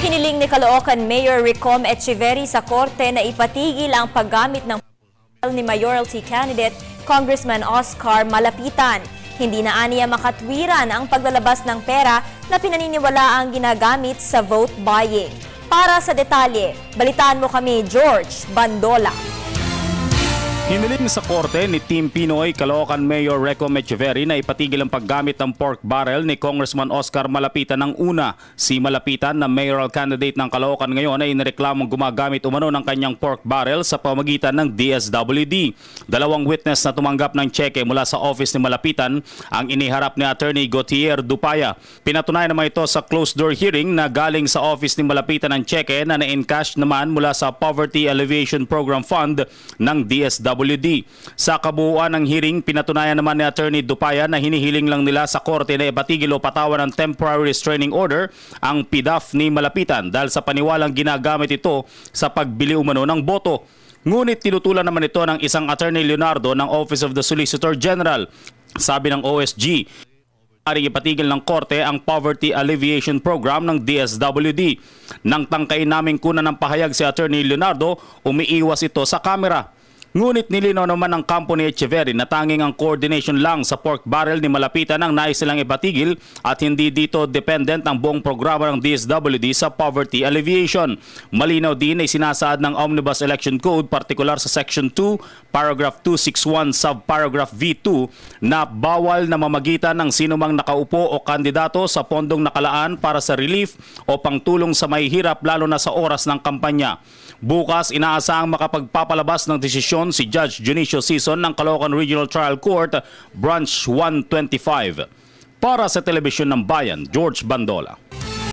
Hiniling ni Caloocan Mayor Ricom Echeverri sa korte na ipatigil ang paggamit ng ni mayoralty candidate Congressman Oscar Malapitan. Hindi na aniya makatwiran ang paglalabas ng pera na pinaniniwala ang ginagamit sa vote buying. Para sa detalye, balitaan mo kami George Bandola. Hiniling sa korte ni Team Pinoy Caloocan Mayor Ricom Echeverri na ipatigil ang paggamit ng pork barrel ni Congressman Oscar Malapitan ng una. Si Malapitan na mayoral candidate ng Caloocan ngayon ay inireklamong gumagamit umano ng kanyang pork barrel sa pamagitan ng DSWD. Dalawang witness na tumanggap ng cheque mula sa office ni Malapitan ang iniharap ni Attorney Gautier Dupaya. Pinatunayan naman ito sa closed-door hearing na galing sa office ni Malapitan ang cheque na na-encash naman mula sa Poverty Alleviation Program Fund ng DSWD. Sa kabuuan ng hearing, pinatunayan naman ni Attorney Dupaya na hinihiling lang nila sa korte na ipatigil o patawan ng temporary restraining order ang PDAF ni Malapitan dahil sa paniwalang ginagamit ito sa pagbili umano ng boto. Ngunit tinutulan naman ito ng isang Attorney Leonardo ng Office of the Solicitor General. Sabi ng OSG, aring ipatigil ng korte ang Poverty Alleviation Program ng DSWD. Nang tangkain naming kunan ng pahayag si Attorney Leonardo, umiiwas ito sa kamera. Ngunit nilinaw naman ng kampo ni Echeverri na tanging ang coordination lang sa pork barrel ni Malapitan ang nais nilang ipatigil at hindi dito dependent ang buong programa ng DSWD sa poverty alleviation. Malinaw din ay sinasaad ng Omnibus Election Code, partikular sa Section 2, Paragraph 261, Subparagraph V2 na bawal na mamagitan ng sinumang nakaupo o kandidato sa pondong nakalaan para sa relief o pangtulong sa mahihirap lalo na sa oras ng kampanya. Bukas, inaasahang makapagpapalabas ng desisyon si Judge Junicio Sison ng Caloocan Regional Trial Court, Branch 125. Para sa Telebisyon ng Bayan, George Bandola.